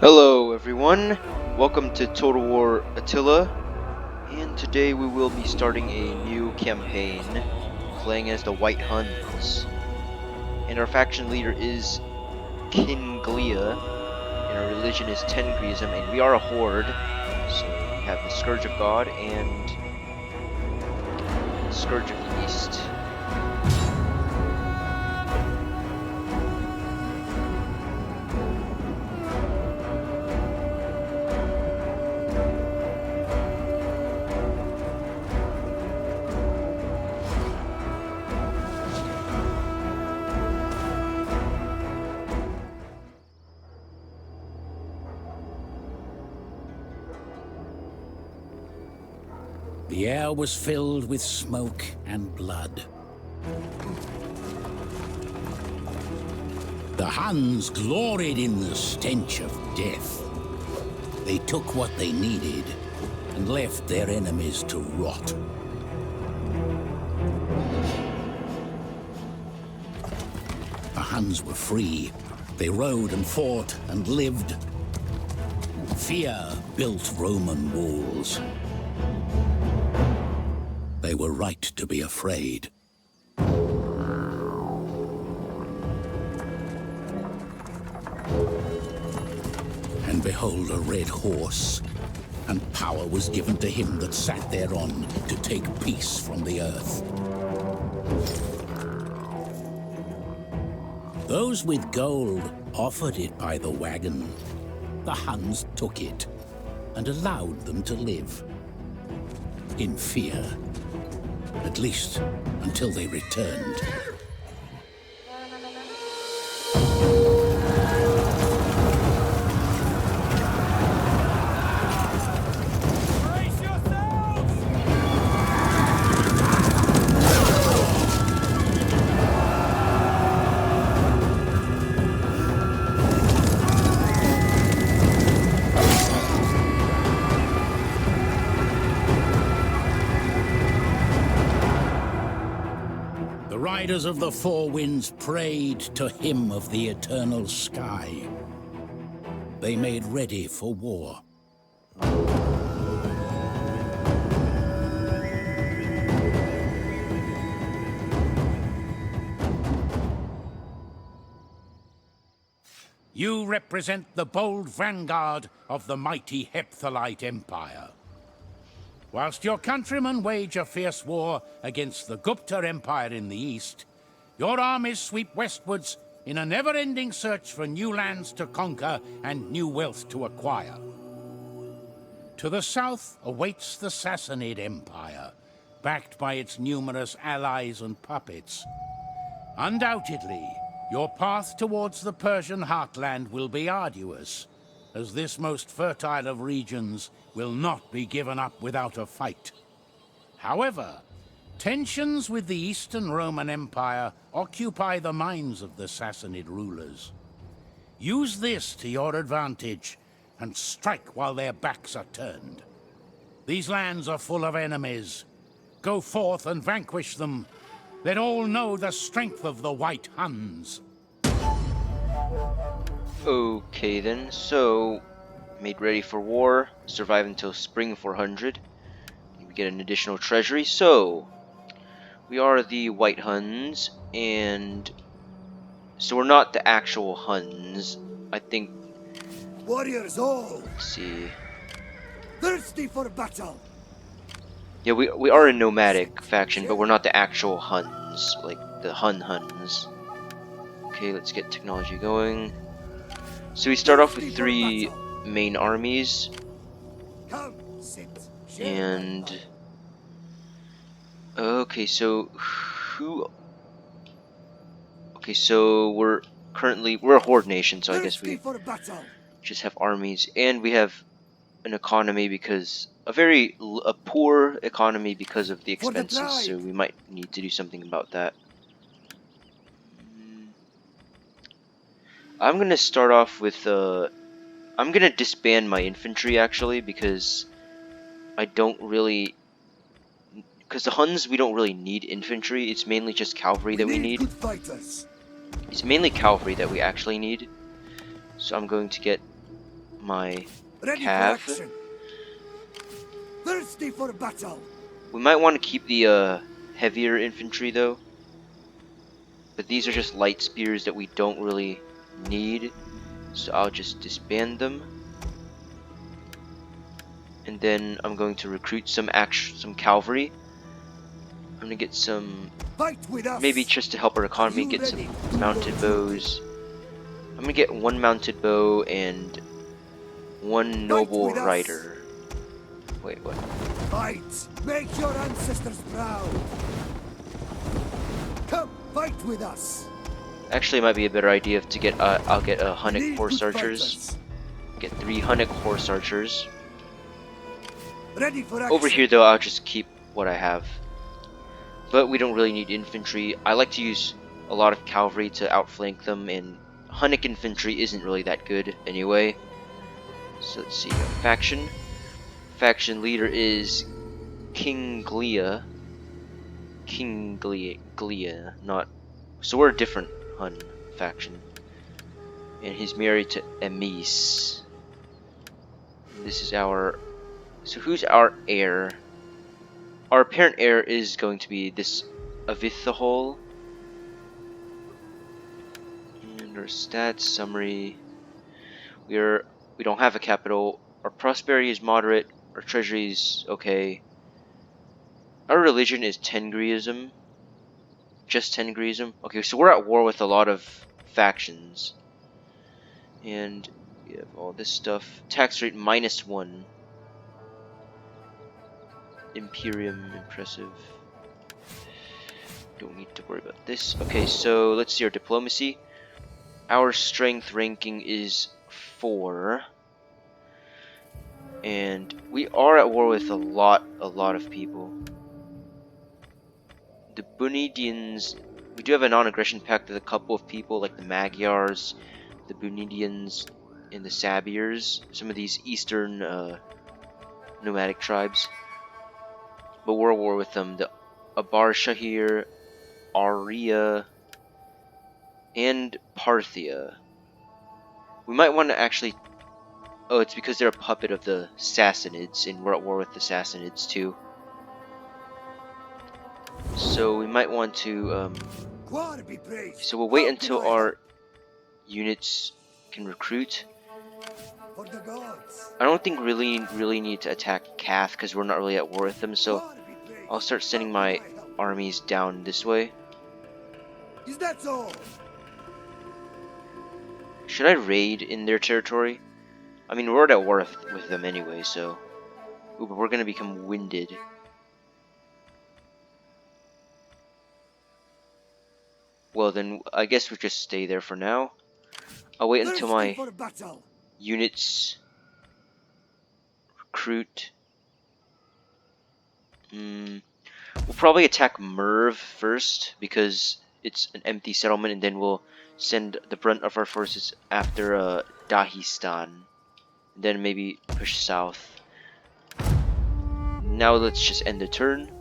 Hello everyone, welcome to Total War Attila, and today we will be starting a new campaign, playing as the White Huns. And our faction leader is Kinglia, and our religion is Tengrism, and we are a horde, so we have the Scourge of God and the Scourge of the East. The air was filled with smoke and blood. The Huns gloried in the stench of death. They took what they needed and left their enemies to rot. The Huns were free. They rode and fought and lived. Fear built Roman walls. They were right to be afraid. And behold, a red horse, and power was given to him that sat thereon to take peace from the earth. Those with gold offered it by the wagon. The Huns took it and allowed them to live in fear. At least, until they returned. Brace yourselves! The riders of the four winds prayed to him of the eternal sky. They made ready for war. You represent the bold vanguard of the mighty Hepthalite Empire. Whilst your countrymen wage a fierce war against the Gupta Empire in the east, your armies sweep westwards in a never-ending search for new lands to conquer and new wealth to acquire. To the south awaits the Sassanid Empire, backed by its numerous allies and puppets. Undoubtedly, your path towards the Persian heartland will be arduous, as this most fertile of regions will not be given up without a fight. However, tensions with the Eastern Roman Empire occupy the minds of the Sassanid rulers. Use this to your advantage and strike while their backs are turned. These lands are full of enemies. Go forth and vanquish them. Let all know the strength of the White Huns. Okay then, so made ready for war, survive until spring 400. We get an additional treasury, so we are the White Huns, and so we're not the actual Huns. I think, Warriors all, let's see. thirsty for battle. Yeah, we are a nomadic faction, but we're not the actual Huns, like the Huns. Okay, let's get technology going. So we start off with 3 main armies, Come, sit. and okay, so who? Okay, so we're a horde nation, so I guess we just have armies, and we have an economy because a poor economy because of the expenses. So we might need to do something about that. I'm gonna start off with I'm gonna disband my infantry actually because because the Huns, we don't really need infantry. It's mainly just cavalry that we need. Good fighters. It's mainly cavalry that we actually need. So I'm going to get my Ready for cav. action. Thirsty for battle. We might want to keep the heavier infantry though. But these are just light spears that we don't really need. So I'll just disband them. And then I'm going to recruit some cavalry. I'm gonna get some, Fight with us. maybe just to help our Are economy, you get some ready to do mounted your duty? bows. I'm gonna get 1 mounted bow and 1 noble with us. rider. Wait, what? Fight. Make your ancestors proud. Come, fight with us. Actually, it might be a better idea to get. I'll get a We Hunnic need horse good archers. fighters. Get 3 Hunnic horse archers. Ready for action. Over here, though, I'll just keep what I have. But we don't really need infantry. I like to use a lot of cavalry to outflank them, and Hunnic infantry isn't really that good anyway. So let's see. Faction. Faction leader is King Glia. King Glia, not. So we're a different Hun faction. And he's married to Emis. This is our. So who's our heir? Our apparent heir is going to be this Avithahol. And our stats summary. We don't have a capital. Our prosperity is moderate. Our treasury is okay. Our religion is Tengriism. Just Tengriism. Okay, so we're at war with a lot of factions. And we have all this stuff. Tax rate -1. Imperium, impressive. Don't need to worry about this. Okay, so let's see our diplomacy. Our strength ranking is 4. And we are at war with a lot of people. The Bunidians, we do have a non-aggression pact with a couple of people like the Magyars, the Bunidians, and the Sabirs. Some of these eastern nomadic tribes. But we're at war with them. The Abarshahir, Arya, and Parthia. We might want to actually. Oh, it's because they're a puppet of the Sassanids, and we're at war with the Sassanids too. So we might want to. God be praised. So we'll wait How until can I our units can recruit. help? For the gods. I don't think really need to attack Kath because we're not really at war with them. So God be praised. I'll start sending How my can I help? armies down this way. Is that all? Should I raid in their territory? I mean, we're at war with them anyway, so. Ooh, but we're gonna become winded. Well, then I guess we just stay there for now. I'll wait until Thirsty my for battle. units recruit. We'll probably attack Merv first because it's an empty settlement, and then we'll send the brunt of our forces after Dahistan. And then maybe push south. Now let's just end the turn.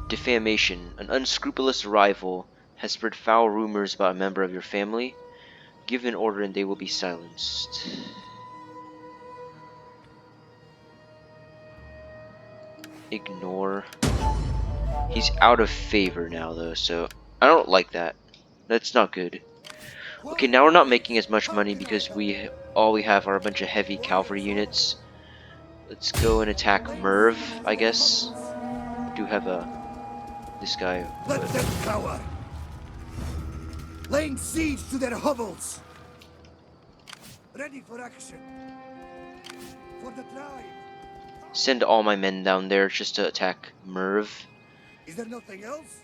Defamation. An unscrupulous rival has spread foul rumors about a member of your family. Give an order and they will be silenced. Ignore. He's out of favor now though, so I don't like that. That's not good. Okay, now we're not making as much money because all we have are a bunch of heavy cavalry units. Let's go and attack Merv, I guess. We do have this guy. Let them cower. Laying siege to their hovels. Ready for action. For the tribe. Send all my men down there just to attack Merv. Is there nothing else?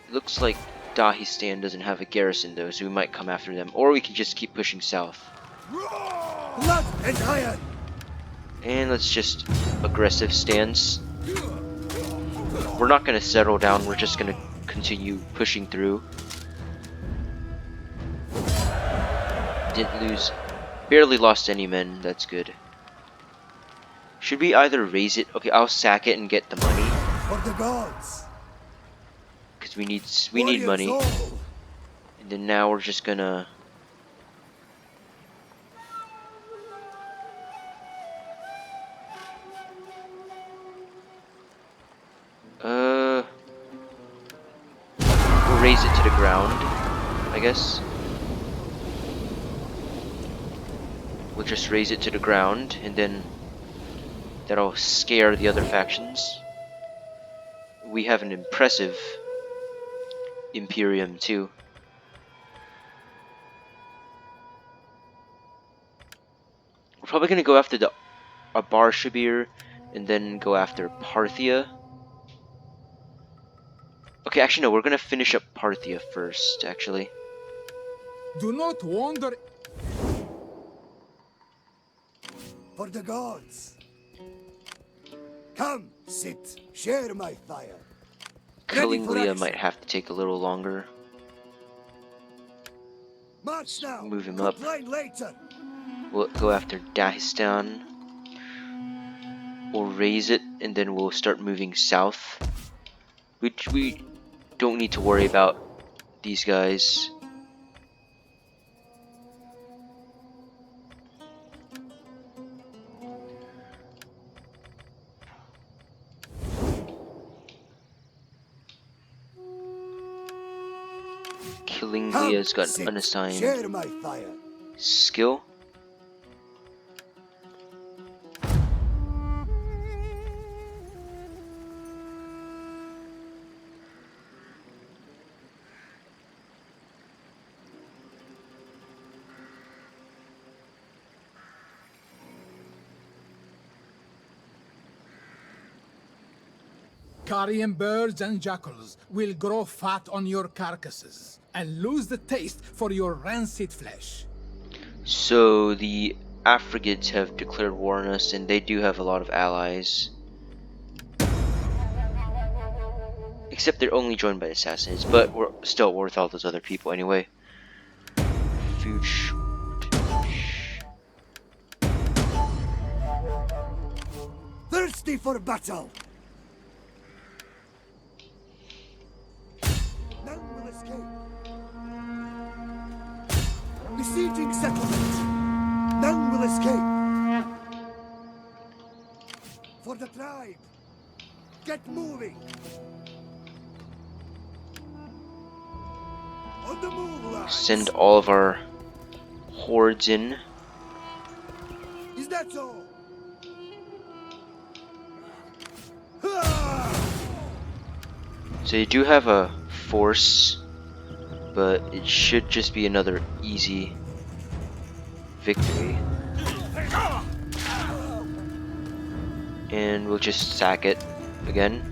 Looks like Dahistan doesn't have a garrison though, so we might come after them. Or we can just keep pushing south. Blood and iron. And let's just aggressive stance. We're not going to settle down, we're just going to continue pushing through. Didn't lose, barely lost any men. That's good. Should we either raise it? Okay, I'll sack it and get the money For the gods. because we need Warriors money. all. And then now we're just gonna. We'll raise it to the ground, I guess. We'll just raise it to the ground, and then that'll scare the other factions. We have an impressive Imperium too. We're probably gonna go after the Abarshabir, and then go after Parthia. Okay, actually no, we're gonna finish up Parthia first, actually. Do not wander. For the gods. Come, sit, share my fire. Ready for Kalinglia action. might have to take a little longer. March now. Move him up. Complain later. We'll go after Dahistan. We'll raise it, and then we'll start moving south. Which we don't need to worry about these guys. Kalinglia's got an unassigned share my fire. skill. Carrion birds and jackals will grow fat on your carcasses and lose the taste for your rancid flesh. So the Afrigids have declared war on us, and they do have a lot of allies. Except they're only joined by assassins, but we're still worth all those other people anyway. Food Thirsty for battle. None will escape. Besieging settlement. None will escape. For the tribe. Get moving. On the move, lads. Send all of our hordes in. Is that so? So you do have a force, but it should just be another easy victory. And we'll just sack it again.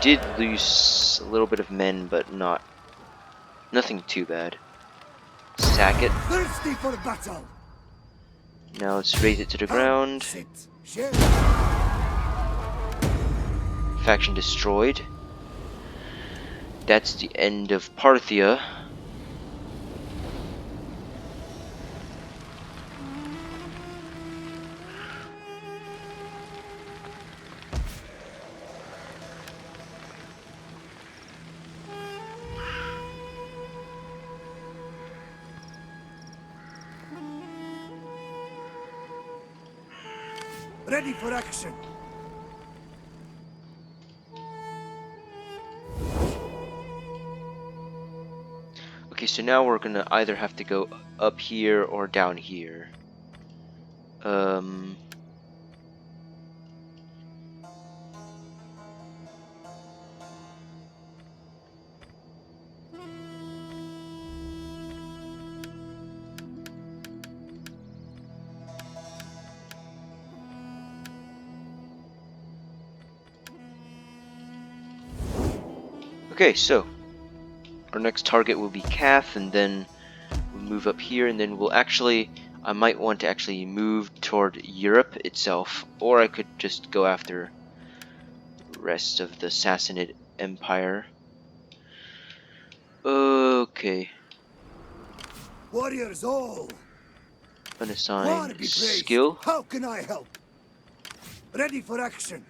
Did lose a little bit of men, but nothing too bad. Sack it. Thirsty for battle. Now let's raise it to the ground. Sit. Share. Faction destroyed. That's the end of Parthia. Ready for action. Okay, so now we're gonna either have to go up here or down here. Okay, so our next target will be Kath, and then we'll move up here, and then I might want to actually move toward Europe itself, or I could just go after the rest of the Sassanid Empire. Okay. Warriors all! War Unassigned be praised! skill. How can I help? Ready for action!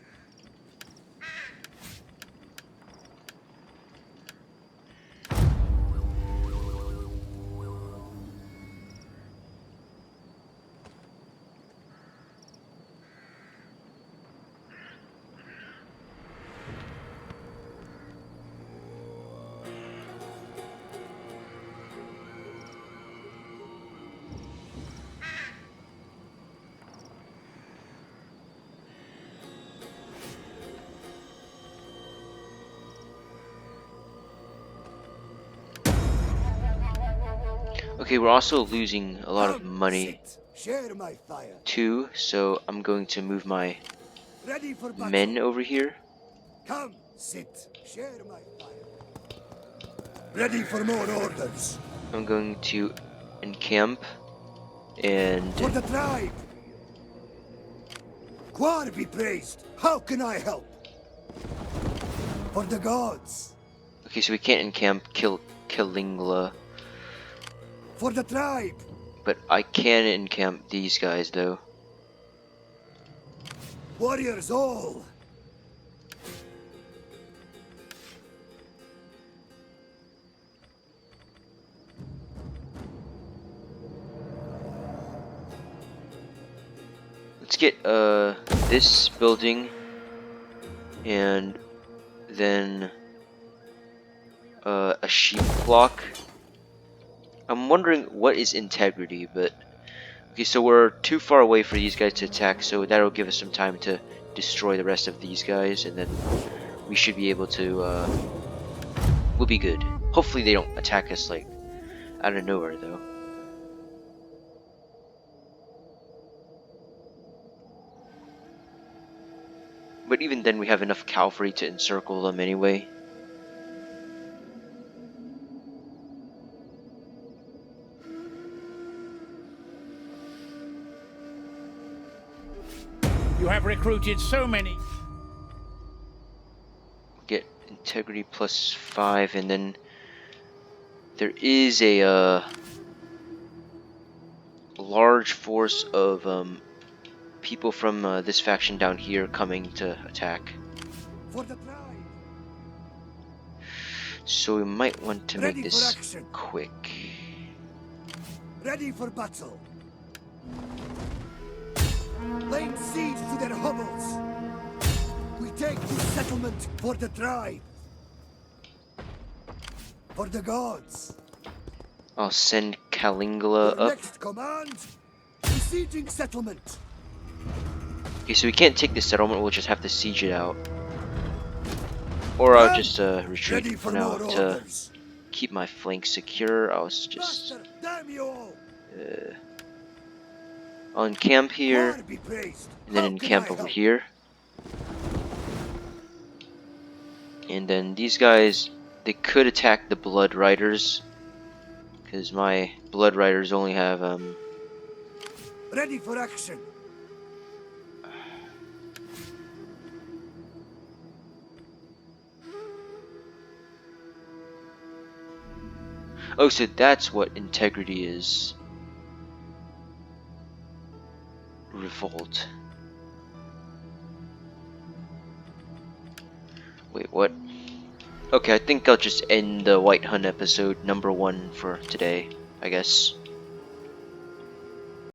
Okay, we're also losing a lot of Come, money sit. Share my fire. too, so I'm going to move my Ready for battle. men over here. Come, sit. Share my fire. Ready for more orders. I'm going to encamp and For the tribe. Quar be praised. How can I help? For the gods. okay, so we can't encamp Kilingla, For the tribe. but I can encamp these guys though. Warriors all. Let's get this building and then a sheep block. I'm wondering what is integrity, but okay, so we're too far away for these guys to attack, so that'll give us some time to destroy the rest of these guys, and then we should be able to we'll be good. Hopefully they don't attack us like out of nowhere though. But even then we have enough cavalry to encircle them anyway. You have recruited so many. Get integrity +5, and then there is a large force of people from this faction down here coming to attack. For the tribe. So we might want to Ready make for this action. quick. Ready for battle. Laying siege to their hovels. We take this settlement for the tribe. For the gods. I'll send Kalingala Your up. next command. Besieging settlement. Okay, so we can't take this settlement, we'll just have to siege it out. Or I'll just retreat Ready for for now more to orders. keep my flank secure. I'll just Master, damn you all. I'll encamp here, War be praised. and then How can I encamp over help? here. And then these guys, they could attack the Blood Riders, because my Blood Riders only have Ready for action. oh, so that's what integrity is. Revolt. Wait, what? Okay, I think I'll just end the White Hun episode #1 for today, I guess.